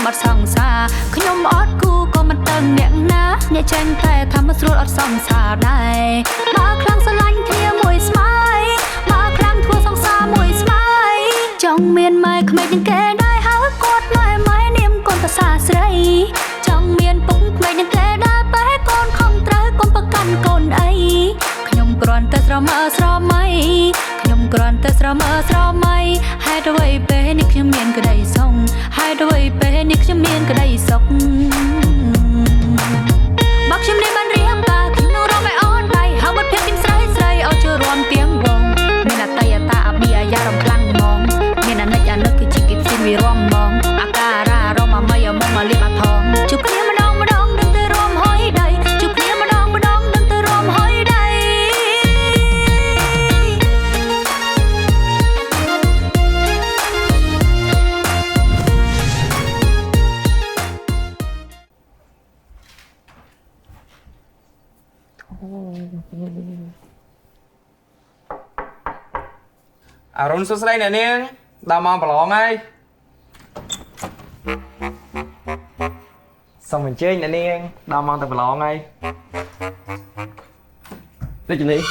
ខ្ញុំអត់សង្សារខ្ញុំអត់គូក៏មិនទៅអ្នកណាអ្នកចេញតែថាមិនស្រួលអត់សង្សារដែរបើខ្លាំងស្រឡាញ់គ្នាមួយស្មៃបើខ្លាំងធ្វើសង្សារមួយស្មៃចង់មានម៉ែក្មេកនឹងគេដែរហើយគាត់ម៉ែនាមកូនប្រសាស្រីចង់មានពុកក្មេកនឹងគេដែរបែកូនខំត្រូវកុំប្រកាន់កូនអីខ្ញុំគ្រាន់តែស្រមើស្រមៃខ្ញុំគ្រាន់តែស្រមើស្រមៃហេតុអ្វីពេលនេះខ្ញុំមានក្តីសុខហេតុអ្វីពេលនេះខ្ញុំមានក្តីសុខបើខ្ញុំនេះបានរៀបការខ្ញុំរំឲ្យអូនដៃហើយបាត់ភាពស្រីស្រីឲ្យចូលរួមទៀងវងមានអតីតាអបិយារំខ្លាំងហ្មងមានអនិច្ចអនុគឺជាគិតស៊ីវិរំហ្មងអាការៈរមមយមកមកលៀបអាថងជួបគ្នាម្ដងដឹងទៅរំហុយដៃជួបគ្នាម្ដងដឹងទៅរំហុយដៃអរុនសួស្ដីអ្នកនាងដល់ម៉ោងប្រឡងហើយសូមអញ្ជើញអ្នកនាងដល់ម៉ោងទៅប្រឡងហើយដូចនេះ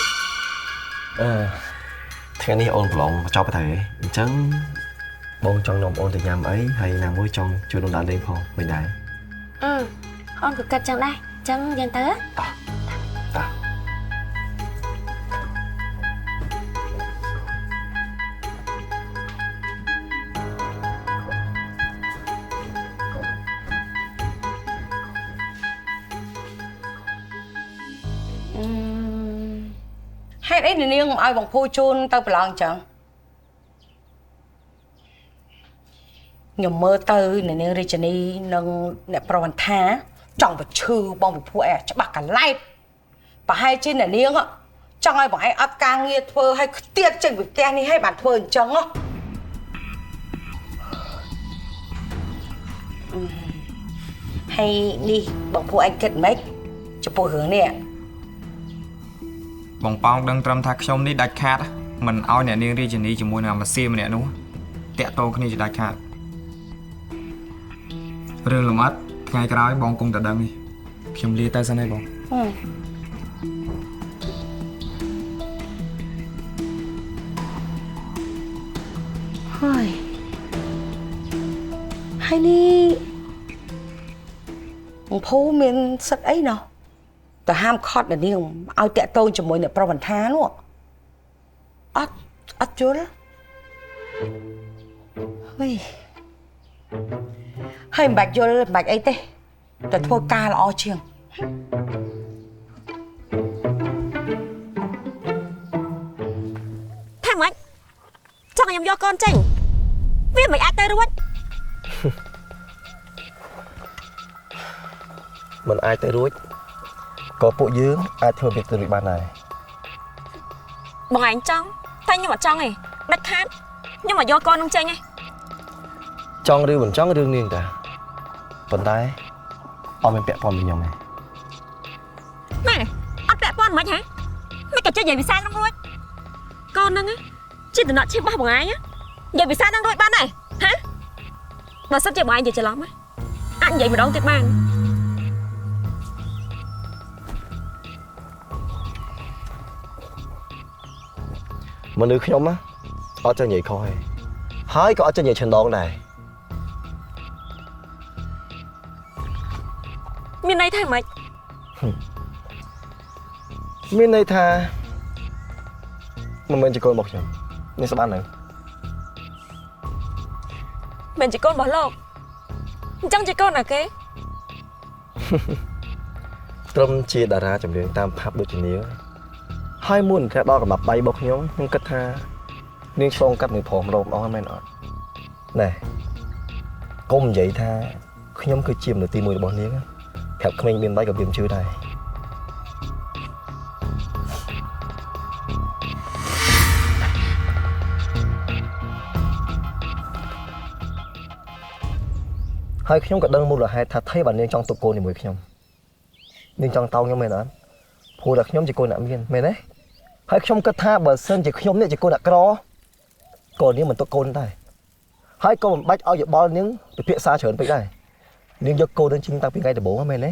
ថ្ងៃនេះអូនប្រឡងចប់ទៅអញ្ចឹងបងចង់នាំអូនទៅញ៉ាំអីហើយណាមួយចង់ជួយអូនដើរលេងផងមិនដែរអូនក៏គិតចឹងដែរអញ្ចឹងយើងទៅតោះហេតុអីនាងមិនឲ្យបងភូជូនទៅប្រឡងអញ្ចឹងខ្ញុំមើលទៅនាងរាជនីនិងអ្នកប្រវត្តិថាចង់បញ្ឈឺបងវិភូអីច្បាស់កឡែតប្រហែលជានាងចង់ឲ្យបងឯងអត់ការងារធ្វើឲ្យខ្ទាតចេញពីផ្ទះនេះឲ្យបានធ្វើអញ្ចឹងហើយនេះបងភូឯងគិតម៉េចចំពោះរឿងនេះបងប៉ោងដឹងត្រឹមថាខ្ញុំនេះដាច់ខាតមិនឲ្យអ្នកនាងរាជនីជាមួយនឹងអាម៉ាស៊ីម្នាក់នោះតាក់ទងគ្នាជាដាច់ខាតរឿងលំអិតថ្ងៃក្រោយបងគង់តែដឹងនេះខ្ញុំលាទៅសិនហើយបងហើយនេះបងភូមានសិទ្ធអីណោះទៅហាមខត់នាងឲ្យតាក់ទងជាមួយអ្នកប្រវត្តិថានោះអត់យល់ហើយមិនបាច់យល់មិនបាច់អីទេតែធ្វើការល្អជាងថាម៉េចចង់ខ្ញុំយកកូនចេញវាមិនអាចទៅរួចមិនអាចទៅរួចក៏ពួកយើងអាចធ្វើviệcទៅរួចបានដែរបងឯងចង់តែខ្ញុំអត់ចង់ទេដាច់ខាតខ្ញុំមកយកកូននឹងចេញឯងចង់ឬមិនចង់រឿងនាងតាប៉ុន្តែអត់មានពាក់ព័ន្ធពីខ្ញុំទេម៉ែអត់ពាក់ព័ន្ធមិនហ៎មិនក៏ចេះនិយាយភាសានឹងរួចកូនហ្នឹងជាតំណក់ឈីបរបស់បងឯងនិយាយភាសានឹងរួចបានដែរហ៎បើសិនជាបងឯងនិយាយច្រឡំអាចនិយាយម្ដងទៀតបានមនុស្សខ្ញុំអត់ចេះនិយាយខុសទេហើយក៏អត់ចេះនិយាយឆឹងដងដែរមានន័យថាម៉េចមានន័យថាមិនមែនជាកូនរបស់ខ្ញុំនេះស្បានហើយមិនជាកូនរបស់លោកអញ្ចឹងជាកូនណាគេត្រឹមជាតារាចម្រៀងតាមផាប់ដូចជានាងហើយមុនតែដល់កំណាប់ដៃរបស់ខ្ញុំគិតថានាងឆ្លងកាត់នឹងព្រមរោមអស់ហើយមែនអត់ណែកុំនិយាយថាខ្ញុំគឺជាមនុស្សទី1របស់នាងប្រាប់ក្មេងមានដៃក៏វាមិនជឿដែរហើយខ្ញុំក៏ដឹងមូលហេតុថាថៃបាននាងចង់ទុកកូនជាមួយខ្ញុំនាងចង់តោងខ្ញុំមែនអត់ព្រោះតែខ្ញុំជាកូនអ្នកមានមែនទេហើយខ្ញុំគិតថាបើសិនជាខ្ញុំនេះជាកូនអ្នកក្រក៏នាងមិនទុកកូនដែរហើយក៏មិនបាច់ឲ្យយោបល់នាងពិភាក្សាច្រើនពេកដែរ នាងយកកូននឹងជីងតាំងពីថ្ងៃដំបូងហ្នឹងមែនទេ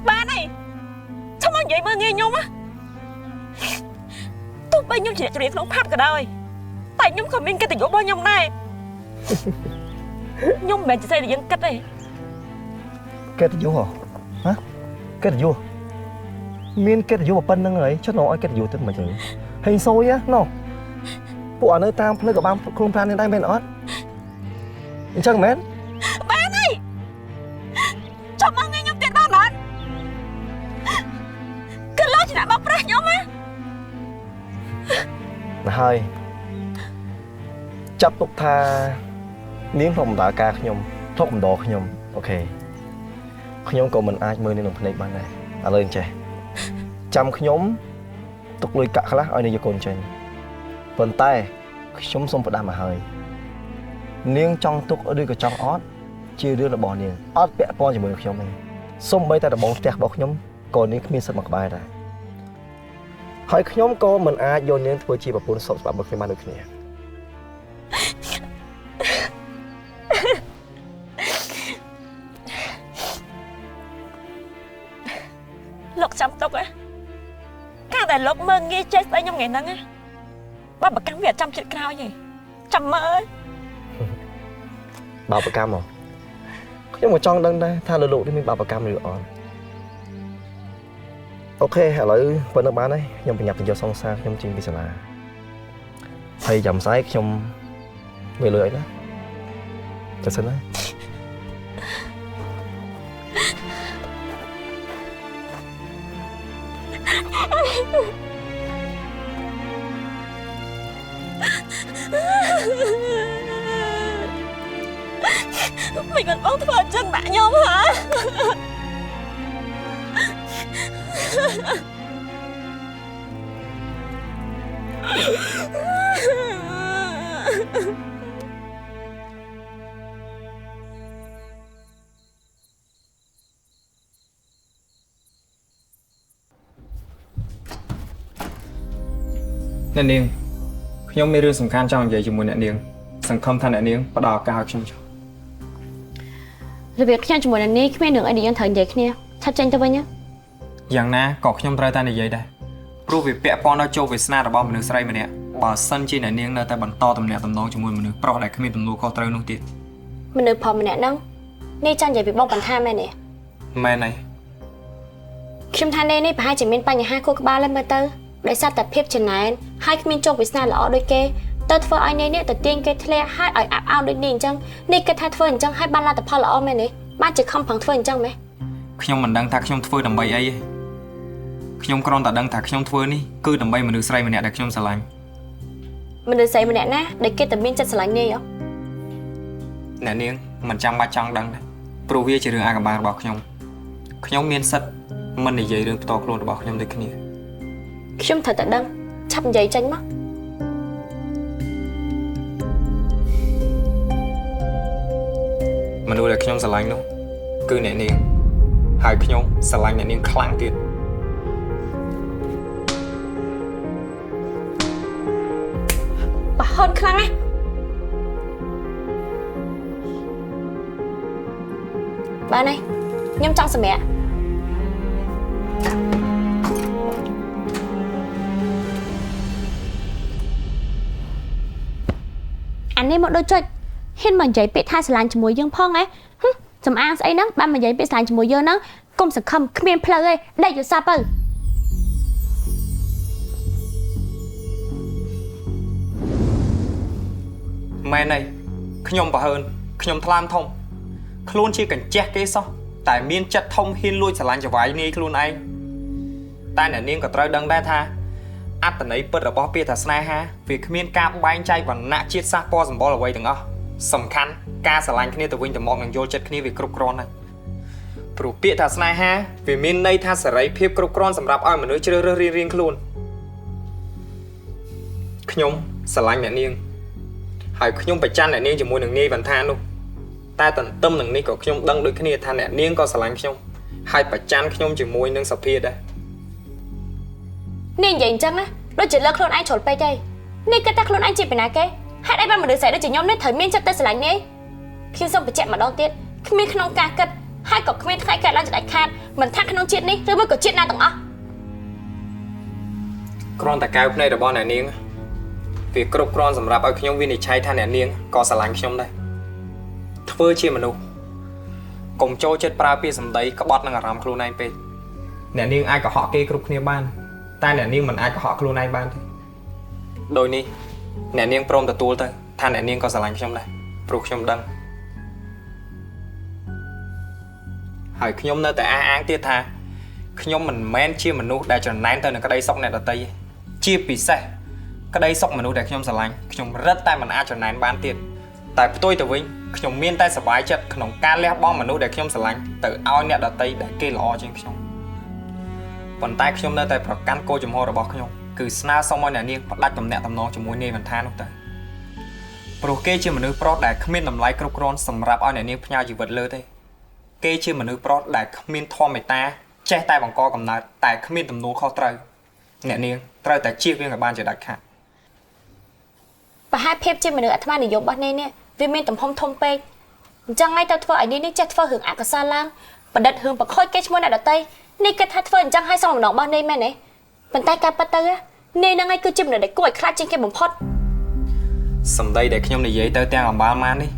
បានហើយចាំមកនិយាយមើលងាយខ្ញុំណាទោះបីខ្ញុំជ្រាបជ្រាបក្នុងផាត់ក៏ដោយតែខ្ញុំក៏មានកិត្តិយសរបស់ខ្ញុំដែរខ្ញុំមិនមែនជាស្អីដែលយើងគិតទេ កិត្តិយសហ៎កិត្តិយសមានកិត្តិយសប៉ុណ្្នឹងហើយចុះណោឲ្យកិត្តិយសទៅមិនចឹងហេងសួយណោពួកអើនៅតាមផ្លូវក៏បានខ្លួនប្រាណនេះដែរមែនអត់អញ្ចឹងមែន បានហើយចាំមកងាយខ្ញុំទៀតដល់អត់គឺលោកជាអ្នកបោកប្រាស់ខ្ញុំណា ណាហើយចាប់ទុកថានាងក្នុងបម្រើការខ្ញុំធុកកំដរខ្ញុំអូខេខ្ញុំក៏មិនអាចមើលនាងក្នុងភ្នែកបានដែរឥឡូវអញ្ចេះចាំខ្ញុំទុកលុយកាក់ខ្លះឲ្យនាងយកកូនចេញប៉ុន្តែខ្ញុំសូមផ្ដាំមកហើយនាងចង់ទុកឬក៏ចង់អត់ជារឿងរបស់នាងអត់ពាក់ព័ន្ធជាមួយខ្ញុំទេសូម្បីតែដំបងផ្ទះរបស់ខ្ញុំក៏នាងគ្មានសិទ្ធិមកក្បែរដែរហើយខ្ញុំក៏មិនអាចយកនាងធ្វើជាប្រពន្ធសុខស្បាប់របស់ខ្ញុំបានដូចគ្នា លោកចាំទុកណាកាលតែលោកមើងងាយចេះស្ដីខ្ញុំថ្ងៃហ្នឹងណាបើប្រកាន់វាអត់ចាំចិត្តក្រោយទេចាំមើល បាបកម្មហ៎ខ្ញុំក៏ចង់ដឹងដែរថាលើលោកនេះមានបាបកម្មឬអត់អូខេឥឡូវប៉ុណ្ណឹងបានហើយខ្ញុំបញ្ញាប់បញ្ចុះសង្សារខ្ញុំចេញពីសាលាហើយចាំស្អែកខ្ញុំមានលុយអីណាចាំសិនណា mình còn bóc vào chân bạn nhau hả Nè niên,ខ្ញុំមានរឿងសំខាន់ចង់និយាយជាមួយអ្នកនាងសង្ឃឹមថាអ្នកនាងផ្ដល់ឱកាសឲ្យខ្ញុំចុះ របៀបខ្ញុំជាមួយនឹងនេះគ្មានរឿងអីដែលយើងត្រូវនិយាយគ្នាឆាប់ចេញទៅវិញណា យ៉ាងណាក៏ខ្ញុំត្រូវតែនិយាយដែរព្រោះវាពាក់ព័ន្ធដល់ជោគវាសនារបស់មនុស្សស្រីម្នាក់បើសិនជាអ្នកនាងនៅតែបន្តទំនាក់ទំនងជាមួយមនុស្សប្រុសដែលគ្មានទំនួលខុសត្រូវនោះទៀត មនុស្សប្រុសម្នាក់ហ្នឹងនេះចាញ់និយាយពីបងបន្ថែមមែនទេ មែនហើយ ខ្ញុំថានេះប្រហែលជាមានបញ្ហាខួរក្បាលហើយមើលទៅដោយសារតែភាពចំណែនហើយគ្មានជោគវាសនាល្អដូចគេទៅធ្វើឲ្យនេះទៅទាញគេធ្លាក់ហើយឲ្យអាប់អោនដូចនេះអញ្ចឹងនេះគិតថាធ្វើអញ្ចឹងហើយបានលទ្ធផលល្អមែនទេបានជាខំប្រឹងធ្វើអញ្ចឹងមែន ខ្ញុំមិនដឹងថាខ្ញុំធ្វើដើម្បីអីទេខ្ញុំគ្រាន់តែដឹងថាខ្ញុំធ្វើនេះគឺដើម្បីមនុស្សស្រីម្នាក់ដែលខ្ញុំស្រឡាញ់ មនុស្សស្រីម្នាក់ណាដែលគេតែមានចិត្តស្រឡាញ់នេះហ៎ អ្នកនាងមិនចាំបាច់ចង់ដឹងទេព្រោះវាជារឿងអាកប្បរបស់ខ្ញុំមានសិទ្ធិមិននិយាយរឿងផ្ទាល់ខ្លួនរបស់ខ្ញុំដូចគ្នា ខ្ញុំត្រូវតែដឹងឆាប់និយាយចេញមក មនុស្សដែលខ្ញុំស្រឡាញ់នោះគឺអ្នកនាងហើយខ្ញុំស្រឡាញ់អ្នកនាងខ្លាំងទៀត បើហន់ខ្លាំងណាស់បានហើយខ្ញុំចង់សម្រាប់អានេះមកដូចចុចហ៊ានមកនិយាយពាក្យថាស្រឡាញ់ជាមួយយើងផងហ៎សំអាងស្អីហ្នឹងបានមកនិយាយពាក្យស្រឡាញ់ជាមួយយើងហ្នឹងកុំសង្ឃឹមគ្មានផ្លូវទេដេកយល់សាប់ទៅ មែនហើយខ្ញុំប្រហើនខ្ញុំថ្លើមធំខ្លួនជាកញ្ចេះគេសោះតែមានចិត្តធំហ៊ានលួចស្រឡាញ់ចវាយនាយខ្លួនឯងតែអ្នកនាងក៏ត្រូវដឹងដែរថាអត្តន័យពិតរបស់ពាក្យថាស្នេហាវាគ្មានការបែងចែកវណ្ណៈជាតិសាសន៍ពណ៌សម្បុរអ្វីទាំងអស់សំខាន់ការស្រឡាញ់គ្នាទៅវិញទៅមកនិងយល់ចិត្តគ្នាវាគ្រប់គ្រាន់ហើយព្រោះពាក្យថាស្នេហាវាមានន័យថាសេរីភាពគ្រប់គ្រាន់សម្រាប់ឲ្យមនុស្សជ្រើសរើសរៀងៗខ្លួនខ្ញុំស្រឡាញ់អ្នកនាង ហើយខ្ញុំប្រច័ណ្ឌអ្នកនាងជាមួយនឹងនាយវណ្ថានោះតែតន្ទឹមនឹងនេះក៏ខ្ញុំដឹងដូចគ្នាថាអ្នកនាងក៏ស្រឡាញ់ខ្ញុំហើយប្រច័ណ្ឌខ្ញុំជាមួយនឹងសភាដែរ នេះនិយាយអញ្ចឹងណាដូចជាលើខ្លួនឯងជ្រុលពេកទេនេះគិតថាខ្លួនឯងជាបណ្ណាគេហេតុអីបានមនុស្សស្រីដូចជាខ្ញុំនេះត្រូវមានចិត្តទៅស្រឡាញ់នេះខ្ញុំសូមបញ្ជាក់ម្ដងទៀត គ្មានក្នុងការគិតហើយក៏គ្មានថ្ងៃកើតឡើងចដាច់ខាតមិនថាក្នុងជាតិនេះឬមួយក៏ជាតិណាទាំងអស់ គ្រាន់តែកែវភ្នែករបស់អ្នកនាងវាគ្រប់គ្រាន់សម្រាប់ឲ្យខ្ញុំវិនិច្ឆ័យថាអ្នកនាងក៏ស្រឡាញ់ខ្ញុំដែរធ្វើជាមនុស្សកុំចូលចិត្តប្រើពាក្យសម្ដីក្បត់នឹងអារម្មណ៍ខ្លួនឯងពេកអ្នកនាងអាចកុហកគេគ្រប់គ្នាបានតែអ្នកនាងមិនអាចកុហកខ្លួនឯងបានទេដោយនេះអ្នកនាងព្រមទទួលទៅថាអ្នកនាងក៏ស្រឡាញ់ខ្ញុំដែរព្រោះខ្ញុំដឹងហើយខ្ញុំនៅតែអះអាងទៀតថាខ្ញុំមិនមែនជាមនុស្សដែលច្រណែនទៅនឹងក្តីសុខអ្នកដទៃជាពិសេសក្តីសុខមនុស្សដែលខ្ញុំស្រឡាញ់ខ្ញុំរឹតតែមិនអាចច្រណែនបានទៀតតែផ្ទុយទៅវិញខ្ញុំមានតែសប្បាយចិត្តក្នុងការលះបង់មនុស្សដែលខ្ញុំស្រឡាញ់ទៅឲ្យអ្នកដទៃដែលគេល្អជាងខ្ញុំប៉ុន្តែខ្ញុំនៅតែប្រកាន់គោលចំហរបស់ខ្ញុំគឺស្នើសុំឲ្យអ្នកនាងផ្ដាច់ទំនាក់ទំនងជាមួយនាយវណ្ថានោះទៅព្រោះគេជាមនុស្សប្រុសដែលគ្មានតម្លៃគ្រប់គ្រាន់សម្រាប់ឲ្យអ្នកនាងផ្ញើជីវិតលើទេគេជាមនុស្សប្រុសដែលគ្មានធម៌មេត្តាចេះតែបង្កកំណើតតែគ្មានទំនួលខុសត្រូវអ្នកនាងត្រូវតែជៀសវាងឲ្យបានជាដាច់ខាត ប្រហែលភាពជាមនុស្សអាត្មានិយមរបស់នេះវាមានទំហំធំពេកអញ្ចឹងហើយទៅធ្វើឲ្យនេះចេះធ្វើរឿងអកុសលឡើងប្រឌិតរឿងបង្ខូចគេឈ្មោះអ្នកដទៃនេះគិតថាធ្វើអញ្ចឹងឲ្យសំឡងរបស់នេះមែនទេប៉ុន្តែការប៉ັດទៅនេះហ្នឹងហើយគឺជាមនុស្សដែលគួរឲ្យខ្លាចជាងគេបំផុតសម្ដីដែលខ្ញុំនិយាយទៅទាំងអំបាលម៉ាននេះ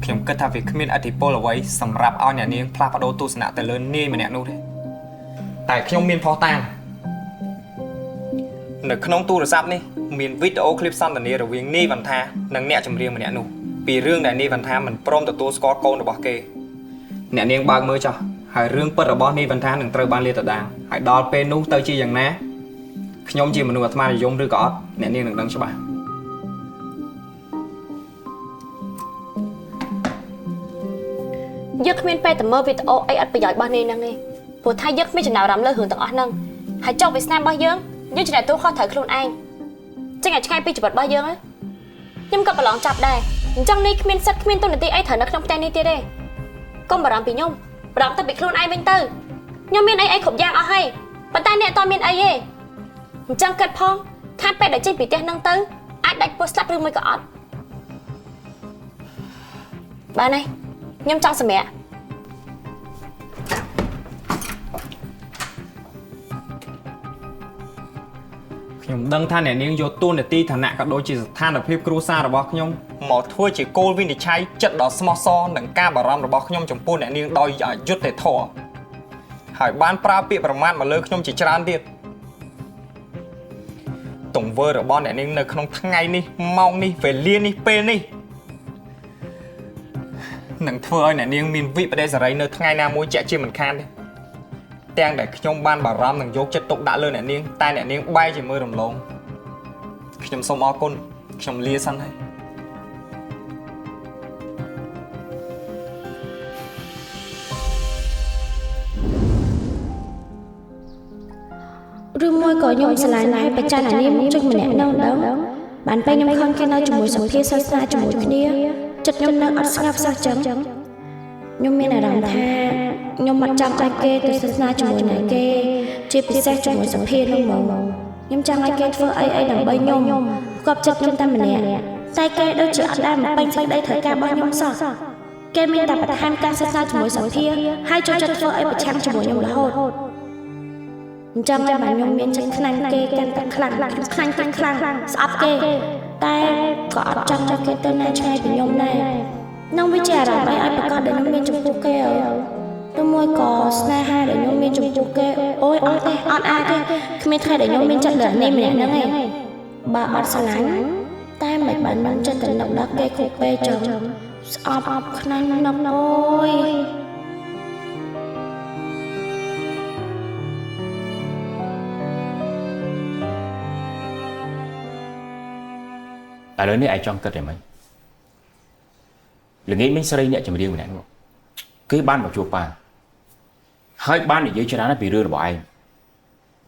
ខ្ញុំគិតថាវាគ្មានអធិពលអ្វីសម្រាប់ឲ្យអ្នកនាងផ្លាស់ប្ដូរទស្សនៈទៅលើនាយម្នាក់នោះទេតែខ្ញុំមានផុសតាងនៅក្នុងទូរស័ព្ទនេះមានវីដេអូឃ្លីបសន្ទនារវាងនាយវណ្ថានិងអ្នកចម្រៀងម្នាក់នោះពីរឿងដែលនាយវណ្ថាមិនព្រមទទួលស្គាល់កូនរបស់គេអ្នកនាងបើកមើលចុះហើយរឿងពិតរបស់នាយវណ្ថានឹងត្រូវបានលាតត្រដាងហើយដល់ពេលនោះទៅជាយ៉ាងណាខ្ញុំជាមនុស្សអាត្មានិយមឬក៏អត់អ្នកនាងនឹងដឹងច្បាស់យើងគ្មានពេលទៅមើលវីដេអូអីអត់ប្រយោជន៍របស់នេះហ្នឹងទេព្រោះថាយើងគ្មានចំណាប់អារម្មណ៍លើរឿងទាំងអស់ហ្នឹងហើយចុះវាសនារបស់យើងចំណាត់ទូខុសត្រូវខ្លួនឯងចឹងឲ្យឆ្ងាយពីជីវិតរបស់យើងខ្ញុំក៏ប្រឡងចាប់ដែរអញ្ចឹងនេះគ្មានសិទ្ធគ្មានទូនាទីអីត្រូវនៅក្នុងផ្ទះនេះទៀតទេកុំបារម្ភពីខ្ញុំបារម្ភតែពីខ្លួនឯងវិញទៅខ្ញុំមានអីគ្រប់យ៉ាងអស់ហើយប៉ុន្តែអ្នកអត់មានអីទេអញ្ចឹងគិតផងថាពេលដែលចេញពីផ្ទះហ្នឹងទៅអាចដាច់ពោះស្លាប់ឬមួយក៏អត់បានហើយខ្ញុំចង់សម្រាប់ខ្ញុំដឹងថាអ្នកនាងយកតួនាទីឋានៈក៏ដូចជាស្ថានភាពគ្រួសាររបស់ខ្ញុំមកធ្វើជាគោលវិនិច្ឆ័យចិត្តដ៏ស្មោះសរនិងការបារម្ភរបស់ខ្ញុំចំពោះអ្នកនាងដោយអយុត្តិធម៌ហើយបានប្រើពាក្យប្រមាថមកលើខ្ញុំជាច្រើនទៀតទង្វើរបស់អ្នកនាងនៅក្នុងថ្ងៃនេះម៉ោងនេះវេលានេះពេលនេះនឹងធ្វើឲ្យអ្នកនាងមានវិបដិសារីនៅថ្ងៃណាមួយជាក់ជាមិនខានទេទាំងដែលខ្ញុំបានបារម្ភនឹងយកចិត្តទុកដាក់លើអ្នកនាងតែអ្នកនាងបែរជាមើលរំលងខ្ញុំសូមអរគុណខ្ញុំលាសិនហើយឬមួយក៏ខ្ញុំឆ្លាញ់ហើយបច្ចាណានាមជិចម្នាក់នឹងដឹងបានពេលខ្ញុំខំគេនៅជាមួយសុភាសាស្ត្រាជាមួយគ្នាចិត្តខ្ញុំនៅអត់ស្ងប់សោះចឹងខ្ញុំមានអារម្មណ៍ថាខ្ញុំមិនចង់ឲ្យគេទៅសាសនាជាមួយនឹងគេជាពិសេសជាមួយសុភានោះមកខ្ញុំចង់ឲ្យគេធ្វើអីដើម្បីខ្ញុំគប់ចិត្តខ្ញុំតែម្នាក់តែគេដូចជាអត់ដែលបំពេញសេចក្តីត្រូវការរបស់ខ្ញុំសោះគេមានតែបន្ថែមការសាសនាជាមួយសុភាហើយចូលចិត្តធ្វើអីប្រឆាំងជាមួយខ្ញុំរហូតអញ្ចឹងតែខ្ញុំមានចិត្តខ្លាំងគេកាន់តែខ្លាំងខ្លាំងស្អប់គេតែក៏អត់ចង់ឲ្យគេទៅណាឆ្ងាយពីខ្ញុំដែរនឹងវាជាអារម្មណ៍ឲ្យប្រកាសដែលខ្ញុំមានចំពោះគេទៅមួយក៏ស្នេហាដែលខ្ញុំមានចំពោះគេអូយអត់ទេអត់អាចទេគ្មានថ្ងៃដែលខ្ញុំមានចិត្តលើនេះម្នាក់ហ្នឹងឯងបើអត់ស្រឡាញ់តែមិនបានមានចិត្តទៅនឹកដល់គេគ្រប់ពេលចឹងស្អប់ខ្លាំងណាស់អូយឥឡូវនេះឯងចង់គិតយ៉ាងម៉េចល្ងាចមិញស្រីអ្នកចម្រៀងម្នាក់នោះគឺបានមកជួបប៉ាហើយបាននិយាយច្រើនពីរឿងរបស់ឯង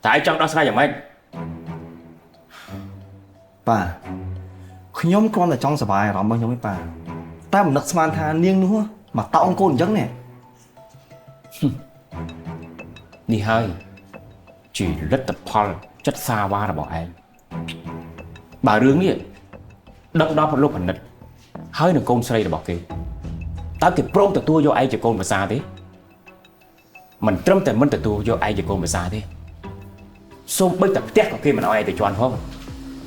តែឯងចង់ដោះស្រាយយ៉ាងម៉េចប៉ាខ្ញុំគ្រាន់តែចង់សប្បាយអារម្មណ៍របស់ខ្ញុំឯងប៉ាតែមិននឹកស្មានថានាងនោះមកតោងកូនអញ្ចឹងនេះនេះហើយជាលទ្ធផលចិត្តសាវ៉ារបស់ឯងបើរឿងនេះដឹកដល់ប្រលោកផលិតហើយនឹងកូនស្រីរបស់គេ តើគេព្រមទទួលយកឯងជាកូនប្រសាទេមិនត្រឹមតែមិនទទួលយកឯងជាកូនប្រសាទេសូម្បីតែផ្ទះក៏គេមិនឲ្យឯងទៅជន់ផង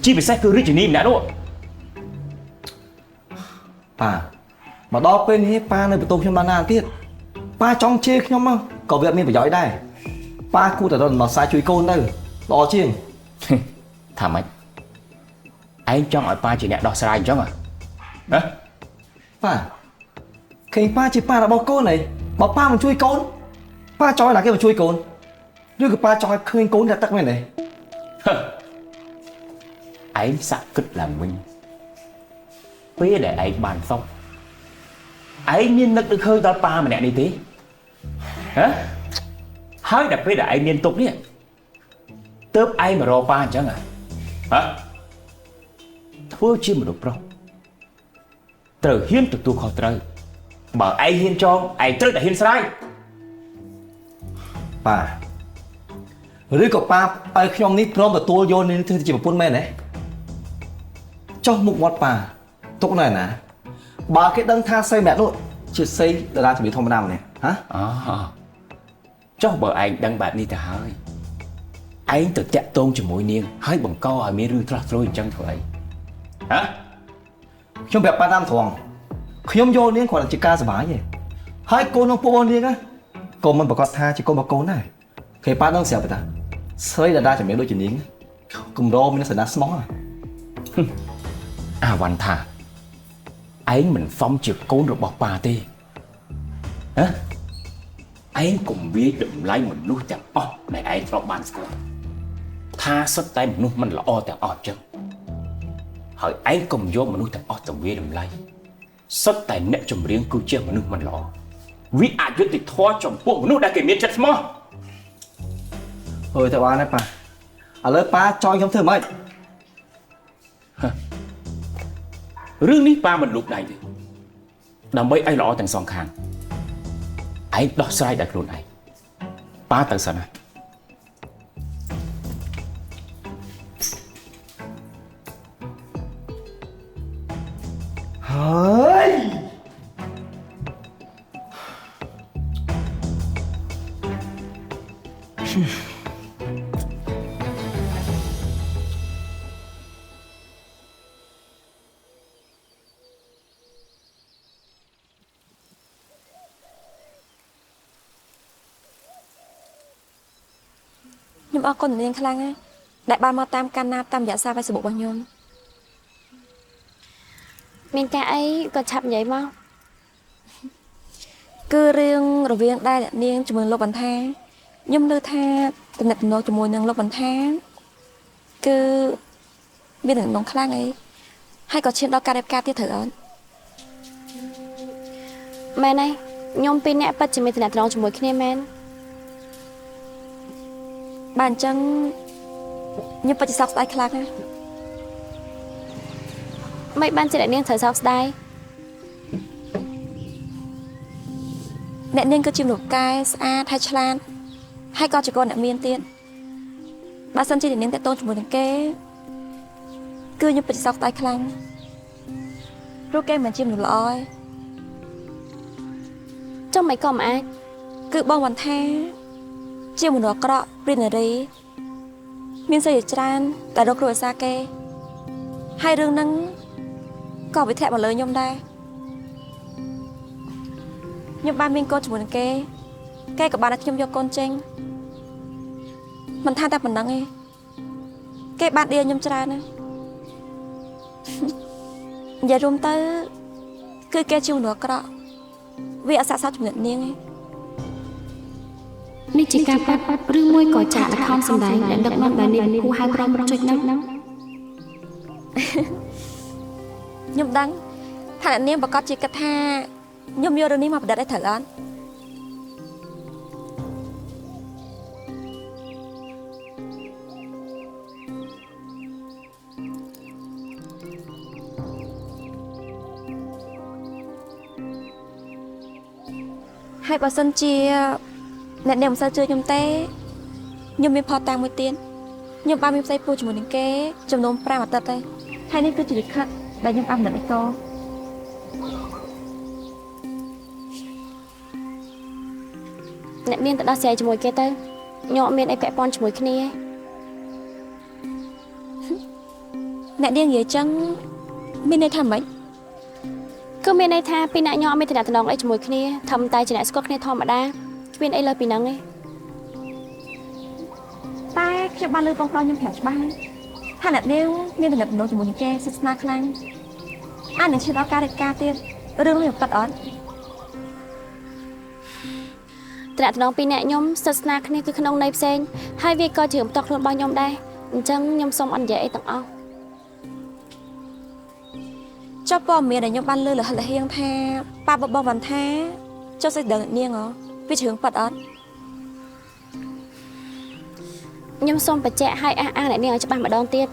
ជាពិសេសគឺរាជនីម្នាក់នោះប៉ាមកដល់ពេលនេះប៉ានៅបន្ទោសខ្ញុំបានណាទៀតប៉ាចង់ជេរខ្ញុំមកក៏វាអត់មានប្រយោជន៍ដែរប៉ាគួរតែរត់មកសាជួយកូនទៅល្អជាង ថាម៉េចឯងចង់ឲ្យប៉ាជាអ្នកដោះស្រាយអញ្ចឹងហ៎ប៉ាឃើញប៉ាជាប៉ារបស់កូនហីបើប៉ាមិនជួយកូនប៉ាចង់ឲ្យណាគេមកជួយកូនឬក៏ប៉ាចង់ឲ្យឃើញកូនតែទឹកមែនទេឯងសាក់គិតឡើងវិញពេលដែលឯងបានសុខឯងមាននឹកឃើញដល់ប៉ាម្នាក់នេះទេហើយដល់ពេលដែលឯងមានទុកនេះទើបឯងមករកប៉ាអញ្ចឹងធ្វើជាមនុស្សប្រុសត្រូវហ៊ានទទួលខុសត្រូវបើឯងហ៊ានចងឯងត្រូវតែហ៊ានស្រាយប៉ាឬក៏ប៉ាឲ្យខ្ញុំនេះព្រមទទួលយកនេះធ្វើជាប្រពន្ធមែនទេចុះមុខមាត់ប៉ាទុកនៅណាបើគេដឹងថាសីម្នាក់នោះជាសីតារាជំនាញធម្មតាម្នាក់ចុះបើឯងដឹងបែបនេះទៅហើយឯងទៅតាក់ទងជាមួយនាងហើយបង្កឲ្យមានរឿងខ្លះស្រួយអញ្ចឹងធ្វើអីខ្ញុំប្រាប់ប៉ាតាមត្រង់ខ្ញុំយកនាងគ្រាន់តែជាការសប្បាយទេហើយកូនក្នុងពួកនាងក៏មិនប្រកាសថាជាកូនរបស់កូនដែរគេប៉ាដឹងស្រាប់តាស្រីតារាជំនាញដូចជានាងកម្រមានសណ្ដាស្មោះអាវ៉ាន់ថាឯងមិនសមជាកូនរបស់ប៉ាទេឯងកុំវាយតម្លៃមនុស្សទាំងអស់ដែលឯងធ្លាប់បានស្គាល់ថាសុទ្ធតែមនុស្សមិនល្អទាំងអស់ចឹងហើយឯងកុំយកមនុស្សទាំងអស់ទៅវាយតម្លៃសុទ្ធតែអ្នកចម្រៀងគឺជាមនុស្សមិនល្អវាអយុត្តិធម៌ចំពោះមនុស្សដែលគេមានចិត្តស្មោះអើយតែបានហើយប៉ាឥឡូវប៉ាចង់ខ្ញុំធ្វើម៉េចរឿងនេះប៉ាមិនលូកដៃទេដើម្បីឲ្យល្អទាំងសងខាងឯងដោះស្រាយដោយខ្លួនឯងប៉ាទៅសិនណាហើយខ្ញុំអរគុណនាងខ្លាំងណាស់ដែលបានមកតាមកាន់ណាតាមរយៈសារ Facebook របស់ខ្ញុំមានការអីក៏ឆាប់និយាយមកគឺរឿងរវាងដែរអ្នកនាងជាមួយលោកបន្តាខ្ញុំលើថាតំណែងជាមួយនឹងលោកបន្តាគឺមានដំណងខ្លាំងអីហើយក៏ឈានដល់ការរៀបការទៀតត្រូវអត់មែនហើយខ្ញុំពីរអ្នកពិតជាមានតំណែងជាមួយគ្នាមែនបើអញ្ចឹងខ្ញុំពិតជាសោកស្ដាយខ្លាំងណាស់មិនបានជាអ្នកនាងត្រូវសោកស្ដាយអ្នកនាងគឺជាមនុស្សកែស្អាតហើយឆ្លាតហើយក៏ជាកូនអ្នកមានទៀតបើសិនជាអ្នកនាងតេតូនជាមួយនឹងគេគឺខ្ញុំពិតជាសោកស្ដាយខ្លាំងព្រោះគេមិនជាមនុស្សល្អទេចុះមិនក៏មិនអាចគឺបងវណ្ណថាជាមនុស្សអាក្រក់ព្រានារីមានសេរីច្រើនតែរកគ្រួសារគេហើយរឿងហ្នឹងក៏វិធាក់មកលើខ្ញុំដែរខ្ញុំបានមានកូនជាមួយនឹងគេក៏បានឲ្យខ្ញុំយកកូនចេញមិនថាតែប៉ុណ្្នឹងទេគេបានដៀខ្ញុំច្រើនណាស់និយាយរួមទៅគឺគេជាមនុស្សអាក្រក់វាអស័ក្តិសមជំនឿនាងទេនេះជាការប៉ាត់ឬមួយក៏ចាក់ល្ខោនសម្ដែងដែលដឹកនាំដោយនាងគូហៅក្រុមចុចហ្នឹងខ្ញុំដឹងថាអ្នកនាងប្រកាសជាគិតថាខ្ញុំយករឿងនេះមកប្រឌិតឲ្យត្រូវអត់ហើយបើសិនជាអ្នកនាងមិនសូវជឿខ្ញុំទេខ្ញុំមានផតតាំងមួយទៀតខ្ញុំបានមានផ្ទៃពោះជាមួយនឹងគេចំនួន5អាទិត្យទេហើយនេះគឺជាលិខិតដែលខ្ញុំបានដាក់ឲ្យក អ្នកនាងទៅដោះស្រាយជាមួយគេទៅខ្ញុំអត់មានអីពាក់ព័ន្ធជាមួយគ្នាទេ អ្នកនាងនិយាយចឹងមានន័យថាម៉េច គឺមានន័យថាពីអ្នកខ្ញុំអត់មានតំណងអីជាមួយគ្នាធម្មតាជាអ្នកស្គាល់គ្នាធម្មតាគ្មានអីលើពីហ្នឹងទេតែខ្ញុំបានលើបងប្រុសខ្ញុំប្រាប់ច្បាស់ថាអ្នកនាងមានតំណងជាមួយនឹងគេសិក្សាខ្លាំងអានឹងឈឺដល់ការរៀបការទៀតរឿងនេះពិតអត់តំណងពីអ្នកខ្ញុំសិក្សាគ្នាគឺក្នុងន័យផ្សេងហើយវាក៏ជាបន្តខ្លួនរបស់ខ្ញុំដែរអញ្ចឹងខ្ញុំសូមអត់និយាយអីទាំងអស់ ចុះព័ត៌មានដែលខ្ញុំបានលើលហិលហៀងថាប៉ាបបងវ៉ាន់ថាចុះសេចក្ដីនាងវាជារឿងប៉ាត់អត់ ខ្ញុំសូមបញ្ជាក់ឲ្យអះអាងអ្នកនាងឲ្យច្បាស់ម្ដងទៀត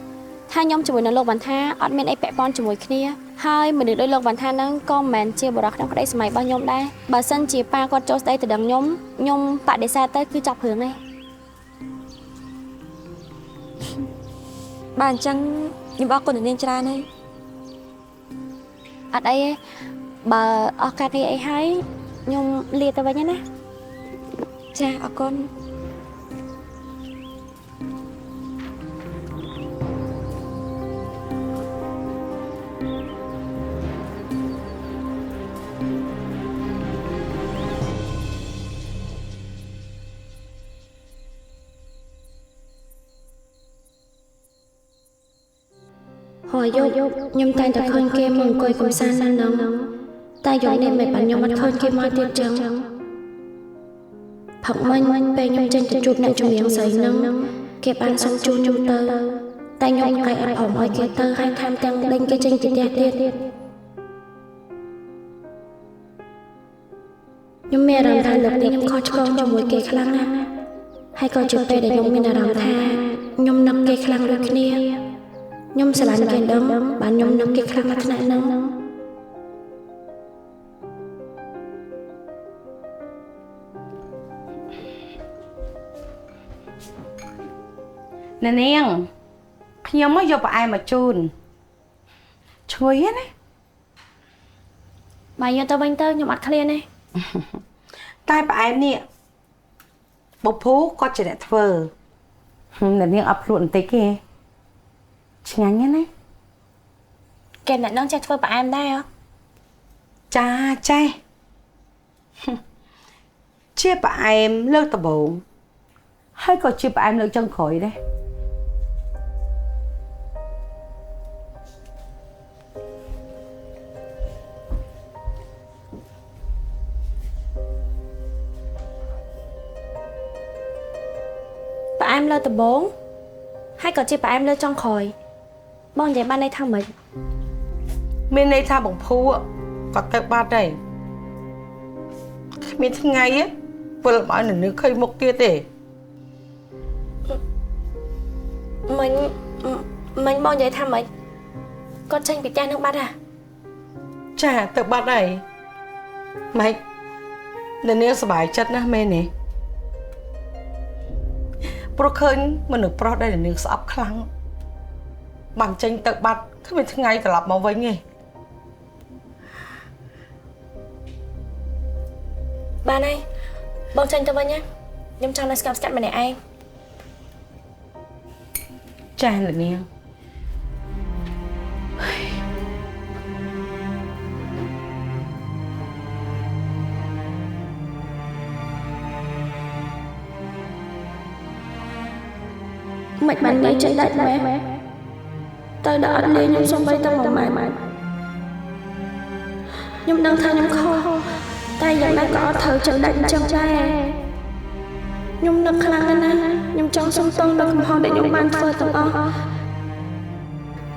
ថាខ្ញុំជាមួយនឹងលោកវ៉ាន់ថាអត់មានអីពាក់ព័ន្ធជាមួយគ្នាហើយមនុស្សដូចលោកវ៉ាន់ថាហ្នឹងក៏មិនមែនជាបរិសុទ្ធក្នុងក្តីសម័យរបស់ខ្ញុំដែរបើសិនជាប៉ាគាត់ចូលស្ដីទៅដឹងខ្ញុំបដិសេធទៅគឺចាប់រឿងនេះបាទអញ្ចឹងខ្ញុំអរគុណអ្នកនាងច្រើនហើយ អត់អីទេបើអស់ការងារអីហើយខ្ញុំលាទៅវិញណា ចាអរគុណ ហើយយប់ខ្ញុំតែងតែឃើញគេមកអង្គុយកំសាន្តនៅហ្នឹងតែយប់នេះមិនបានខ្ញុំអត់ឃើញគេមកទៀតចឹងផឹកមិញពេលខ្ញុំចេញទៅជួបអ្នកជំនាញស្រីហ្នឹងគេបានសុំជួបខ្ញុំទៅតែខ្ញុំកាយអត់ព្រមឲ្យគេទៅហើយថែមទាំងដេញគេចេញពីផ្ទះទៀតខ្ញុំមានអារម្មណ៍ថាលើកនេះខ្ញុំខុសឆ្គងជាមួយគេខ្លាំងណាស់ហើយក៏ជាពេលដែលខ្ញុំមានអារម្មណ៍ថាខ្ញុំនឹកគេខ្លាំងដូចគ្នាខ្ញុំស្រឡាញ់គេដឹងបានខ្ញុំនឹកគេខ្លាំងណាស់ថ្នាក់ហ្នឹងអ្នកនាងខ្ញុំមកយកផ្អែមមកជូនឈ្ងុយណា បើយកទៅវិញទៅខ្ញុំអត់ឃ្លានទេ តែផ្អែមនេះបុព្វូគាត់ជាអ្នកធ្វើអ្នកនាងអត់ភ្លក់បន្តិចទេឆ្ងាញ់ណាស់ គេអ្នកនឹងចេះធ្វើផ្អែមដែរហ៎ ចាចេះជាផ្អែមលើកដំបូងហើយក៏ជាផ្អែមលើកចុងក្រោយដែរ ផ្អែមលើដំបូងហើយក៏ជាផ្អែមលើចុងក្រោយបងនិយាយបានន័យថាម៉េច មានន័យថាបងភូគាត់ទៅបាត់ហើយគ្មានថ្ងៃវិលមកឲ្យនៅឃើញមុខទៀតទេ មិញបងនិយាយថាម៉េចគាត់ចេញពីផ្ទះនឹងបាត់ហ៎ ចាទៅបាត់ហើយម៉េចនៅនាងសប្បាយចិត្តណាស់មែនទេព្រោះឃើញមនុស្សប្រុសដែលនាងស្អប់ខ្លាំងបានចេញទៅបាត់គ្មានថ្ងៃត្រឡប់មកវិញទេ បានហើយបងចេញទៅវិញណាខ្ញុំចង់នៅស្ងាត់ស្ងាត់ម្នាក់ឯង ចាលោកនាងមិនបាននិយាយចិត្តដាច់ម៉ែទៅដល់អត់លេងខ្ញុំសុំបីទៅមកម៉ែខ្ញុំដឹងថាខ្ញុំខុសតែយ៉ាងណាក៏អត់ត្រូវចិត្តដាច់អញ្ចឹងដែរខ្ញុំនឹកខ្លាំងណាស់ខ្ញុំចង់សុំទោសដល់កំហុសដែលខ្ញុំបានធ្វើទាំងអស់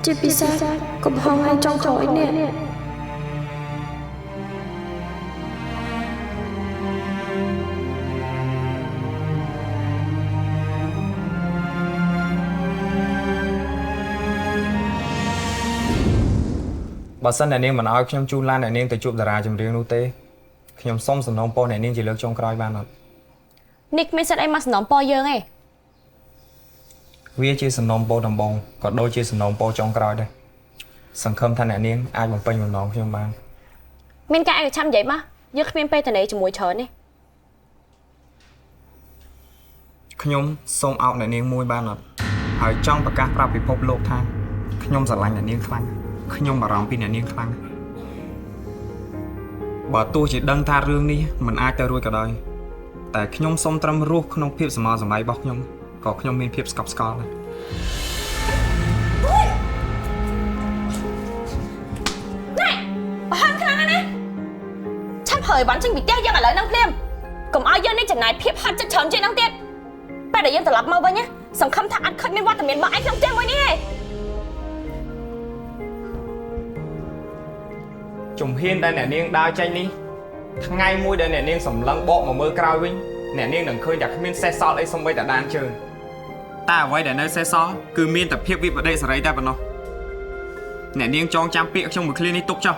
ជាពិសេសកំហុសឲ្យចុងក្រោយនេះ បើសិនអ្នកនាងមិនឲ្យខ្ញុំជូនឡានអ្នកនាងទៅជួបតារាចម្រៀងនោះទេខ្ញុំសុំសំណូមពរអ្នកនាងជាលើកចុងក្រោយបានអត់ នេះគ្មានសិទ្ធិអីមកសំណូមពរយើងទេ វាជាសំណូមពរដំបូងក៏ដូចជាសំណូមពរចុងក្រោយដែរសង្ឃឹមថាអ្នកនាងអាចបំពេញបំណងខ្ញុំបាន មានការឯកច្ឆាំនិយាយមកយើងគ្មានពេលទៅណេជាមួយច្រើនទេ ខ្ញុំសូមអោបអ្នកនាងមួយបានអត់ហើយចង់ប្រកាសប្រាប់ពិភពលោកថាខ្ញុំស្រឡាញ់អ្នកនាងខ្លាំងខ្ញុំបារម្ភពីអ្នកនាងខ្លាំងបើទោះជាដឹងថារឿងនេះមិនអាចទៅរួចក៏ដោយតែខ្ញុំសូមត្រឹមរស់ក្នុងភាពសម័យសម័យរបស់ខ្ញុំក៏ខ្ញុំមានភាពស្កប់ស្កល់ដែរ thời bắn sinh bị té dân ở lại năng thêm cùng ai dân đi chẳng này phiếp hạt chất chấn trên năng tiết bây giờ dân tự lập mơ với nhá sống khâm thạc ăn khơi miên qua tầm miền bãi trong tiết mới đi ជំហានដែលអ្នកនាងដើរចេញនេះថ្ងៃមួយដែលអ្នកនាងសម្លឹងបកមកមើលក្រោយវិញអ្នកនាងនឹងឃើញតែគ្មានសេះសល់អីសូម្បីតែដានជើងតែអ្វីដែលនៅសេះសល់គឺមានតែភាពវិបដិសេរីតែប៉ុណ្ណោះអ្នកនាងចងចាំពាក្យខ្ញុំមួយឃ្លានេះទុកចុះ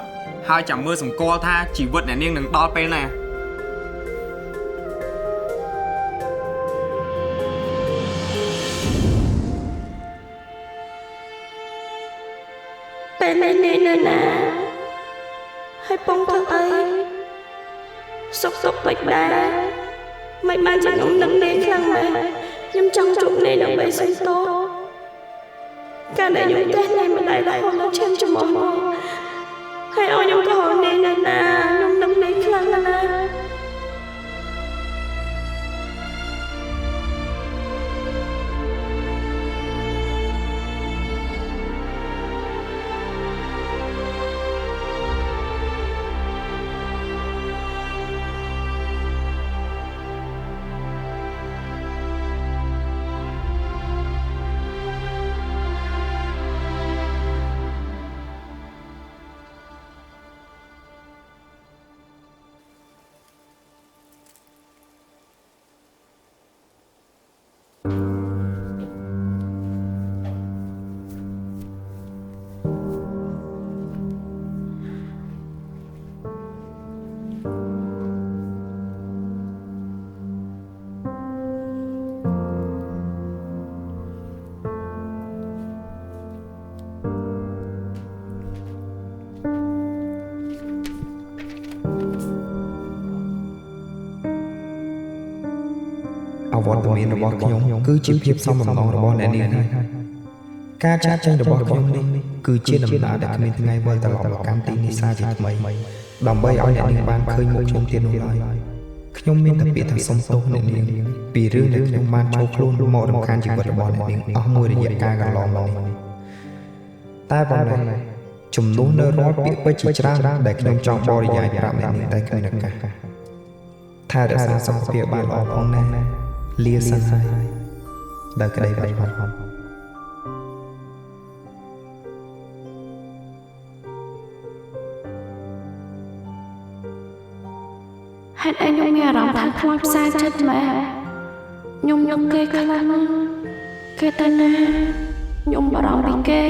ហើយចាំមើលសម្គាល់ថាជីវិតអ្នកនាងនឹងដល់ពេលណា ពេលនេះនៅណាហើយពងធ្វើអីសុកពេកដែរមិនបានជាខ្ញុំនឹងលេងខ្លាំងម៉េចខ្ញុំចង់ជួបអ្នកដើម្បីសុំទោសកាលដែលខ្ញុំទេនៅម្ដាយរហូតដល់ឈាមច្រមុះមកហើយឲ្យខ្ញុំទៅហៅអ្នកនៅណាខ្ញុំនឹងលេងខ្លាំងណាស់ អវត្តមានរបស់ខ្ញុំគឺជាភាពសំបំណងរបស់អ្នកនាងហើយការចាត់ចែងរបស់ខ្ញុំនេះគឺជាដំណើរដែលគ្មានថ្ងៃវិលត្រឡប់មកកាន់ទីនេះសាជាថ្មីដើម្បីឲ្យអ្នកនាងបានឃើញមុខខ្ញុំទៀតនោះឡើយខ្ញុំមានតែពាក្យថាសូមទោសអ្នកនាងពីរឿងដែលខ្ញុំបានចូលខ្លួនមករំខានជីវិតរបស់អ្នកនាងអស់មួយរយៈកាលកន្លងមកនេះតែប៉ុន្តែចំនួននៅរាល់ពាក្យពេចន៍ជាច្រើនដែលខ្ញុំចង់បរិយាយប្រាប់អ្នកនាងតែគ្មានឱកាសថារក្សាសុខភាពបានល្អផងណាស់លាសិនហើយដោយក្តីបាច់បាត់ ហេតុអីខ្ញុំមានអារម្មណ៍ថាខ្លាំងផ្សាចិត្តម៉ែខ្ញុំនឹកគេខ្លាំងណាស់គេទៅណាខ្ញុំបារម្ភពីគេ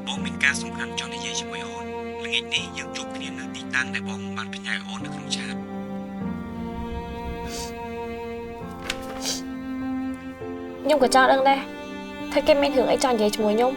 បងមានការសំខាន់ចង់និយាយជាមួយអូនល្ងាចនេះយើងជួបគ្នានៅទីតាំងដែលបងបានផ្ញើអូននៅក្នុងឆាត ខ្ញុំក៏ចង់ដឹងដែរថាគេមានរឿងអីចង់និយាយជាមួយខ្ញុំ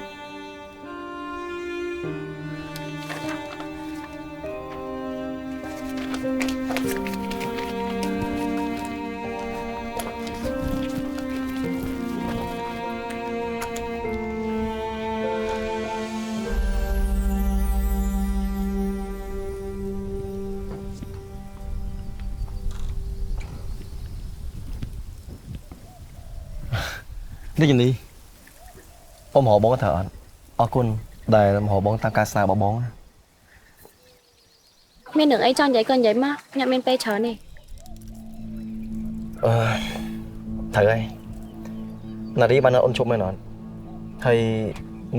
នេះជំនីអូមហៅបងទៅអត់អរគុណដែលមហៅបងតាមការស្នើរបស់បង មានរឿងអីចង់និយាយក៏និយាយមកខ្ញុំមានពេលច្រើននេះ ត្រូវហើយណារីបានអូនជុំមែនអត់ហើយ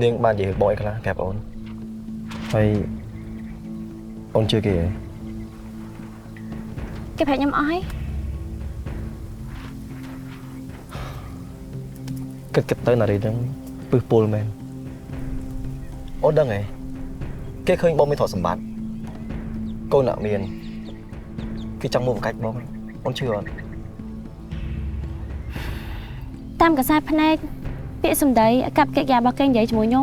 នាងបាននិយាយបងអីខ្លះប្រាប់អូនហើយអូនជឿគេហ៎ គេប្រាប់ខ្ញុំអស់ហើយ គិតទៅណារីហ្នឹងពឹសពុលមែនអូនដឹងហ៎គេឃើញបងមានទ្រព្យសម្បត្តិកូនអ្នកមានគេចង់មកបង្កាច់បងអូនជឿអត់ តាមកសែភ្នែក ពាក្យសម្ដីអាកប្បកិរិយារបស់គេនិយាយជាមួយខ្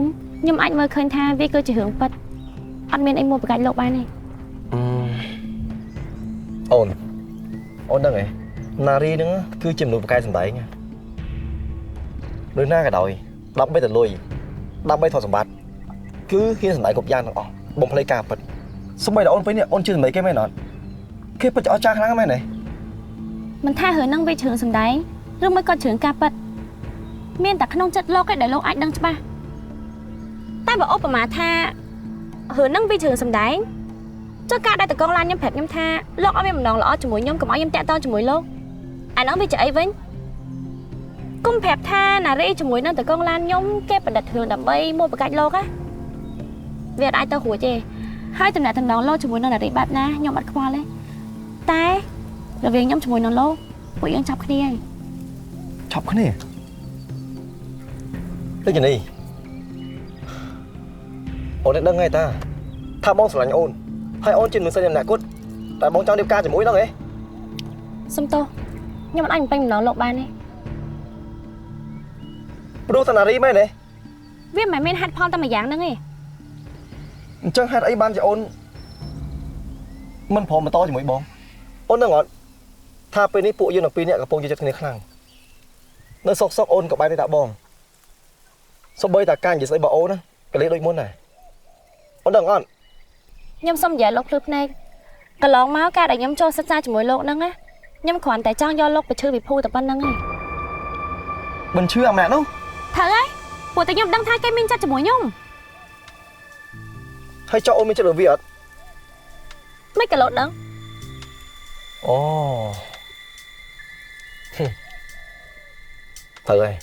ញុំអាចមើលឃើញថាវាគឺជារឿងពិតអត់មានអីមួយប្រកាច់លោកបានទេ អូនដឹងហ៎ណារីហ្នឹងគឺជាមនុស្សប្រកែកសម្ដែងដូចណាក៏ដោយដើម្បីតែលុយដើម្បីថតសម្បត្តិគឺហ៊ានសម្ដែងគ្រប់យ៉ាងទាំងអស់បំភ្លេចការពិតសូម្បីតែអូនពេលនេះអូនជឿសម្ដីគេមែនអត់គេពិតជាអស្ចារ្យខ្លាំងមែនទេ មិនថារឿងហ្នឹងវាជ្រឿងសម្ដែងឬមួយក៏ជ្រឿងការពិតមានតែក្នុងចិត្តលោកឯងដែលលោកអាចដឹងច្បាស់តែបើឧបមាថារឿងហ្នឹងវាជ្រឿងសម្ដែងចុះការដែលតកងឡានខ្ញុំប្រាប់ខ្ញុំថាលោកអត់មានបំណងល្អជាមួយខ្ញុំកុំឲ្យខ្ញុំតាក់ទងជាមួយលោកអាហ្នឹងវាជាអីវិញគុំប្រាប់ថាណារីជាមួយនឹងតកងឡានខ្ញុំគេប្រឌិតរឿងដើម្បីមកប្រកាច់លោកណាវាអាចទៅរួចទេហើយតំណែងតំណងលោកជាមួយនឹងណារីបែបណាខ្ញុំអត់ខ្វល់ទេតែរវាងខ្ញុំជាមួយនឹងលោកពួកយើងចាប់គ្នាហើយ ឆប់គ្នាដូចនេះអូនដឹងហើយតាថាបងស្រឡាញ់អូនហើយអូនជាមនុស្សស្រីម្នាក់គត់តែបងចង់រៀបការជាមួយហ្នឹងហ៎ សុំទោសខ្ញុំមិនអាចបំពេញបំណងលោកបានទេ ព្រោះតាណារីមែនទេ វាមិនមែនហេតុផលតែមួយយ៉ាងហ្នឹងទេ អញ្ចឹងហេតុអីបានជាអូនមិនព្រមបន្តជាមួយបងអូនដឹងអត់ថាពេលនេះពួកយើងទាំងពីរនាក់កំពុងជិះចិត្តគ្នាខ្លាំងនៅសុកអូនក៏បែរទៅតាបងសូម្បីតែការនិយាយស្អីរបស់អូនណាក៏លេដូចមុនដែរអូនដឹងអត់ ខ្ញុំសុំនិយាយលោកភ្លឺភ្នែកកន្លងមកការដែលខ្ញុំចូលសិក្សាជាមួយលោកហ្នឹងណាខ្ញុំគ្រាន់តែចង់យកលោកទៅឈឺវិភូតែប៉ុណ្្នឹងឯង មិនឈឺអាម៉ាក់នោះ ត្រូវហើយព្រោះតែខ្ញុំដឹងថាគេមានចិត្តជាមួយខ្ញុំ ហើយចុះអូនមានចិត្តលើវាអត់ មិនក៏លោកដឹង អូត្រូវហើយ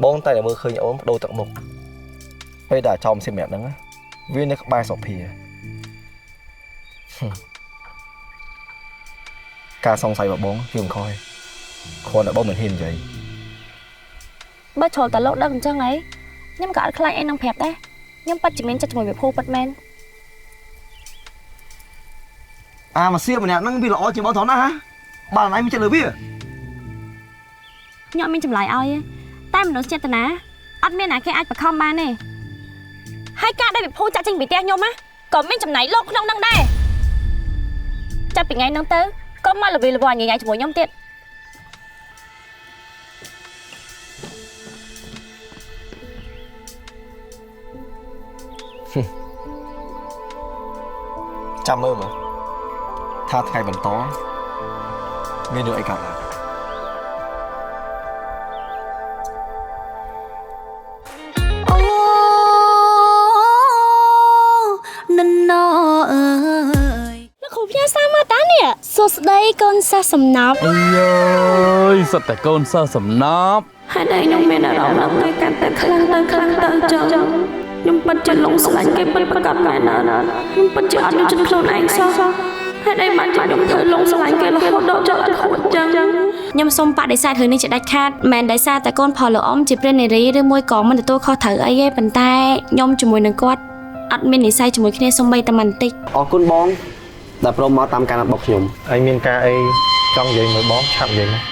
បងតែមើលឃើញអូនបដូរទឹកមុខពេលដែលចោមសិមម្នាក់ហ្នឹងវានៅក្បែរសុភាការសង្ស័យរបស់បងវាមិនខុសទេគ្រាន់តែបងមិនហ៊ាននិយាយ បើជ្រុលតែលោកដឹងអញ្ចឹងហីខ្ញុំក៏អត់ខ្លាចអីនឹងប្រាប់ដែរខ្ញុំពិតជាមានចិត្តជាមួយវិភូពិតមែន អាមកសៀម្នាក់ហ្នឹងវាល្អជាងបងថនណាហ៎បើណៃមានចិត្តលើវា ខ្ញុំអត់មានចម្លើយឲ្យទេតែមនុស្សចេតនាអត់មានណាគេអាចបង្ខំបានទេហើយការដែលវិភូចាក់ចេញពីផ្ទះខ្ញុំណាក៏មានចំណាយលោកក្នុងហ្នឹងដែរចាប់ពីថ្ងៃហ្នឹងទៅក៏មកលវិលវល់ញ៉ៃជាមួយខ្ញុំទៀត ចាំមើលមើលថាថ្ងៃបន្តមានរឿងអីកើតឡើង អូណណអើយ លោកគ្រូផ្ញើសារមកតានេះសួស្ដីកូនសិស្សសំណប់ អើយសុទ្ធតែកូនសិស្សសំណប់ ហើយតែខ្ញុំមានអារម្មណ៍ឡើងទៅកាន់តែខ្លាំងទៅចឹងខ្ញុំពិតជាលងស្លាញ់គេពិតប្រកបមែនណាខ្ញុំពិតជាអត់មានចិត្តខ្លួនឯងសោះហើយតែបានជាខ្ញុំត្រូវលងស្លាញ់គេរហូតដល់ចង់អត់ហួចចឹងខ្ញុំសូមបដិសេធរឿងនេះជាដាច់ខាតមិនដោយសារតែកូនផលលោកអ៊ំជាព្រះនារីឬមួយក៏មិនទទួលខុសត្រូវអីទេប៉ុន្តែខ្ញុំជាមួយនឹងគាត់អត់មាននិស្ស័យជាមួយគ្នាសូម្បីតែបន្តិច អរគុណបងដែលព្រមមកតាមការណាត់របស់ខ្ញុំ ឯងមានការអីចង់និយាយមួយបងឆាប់និយាយមក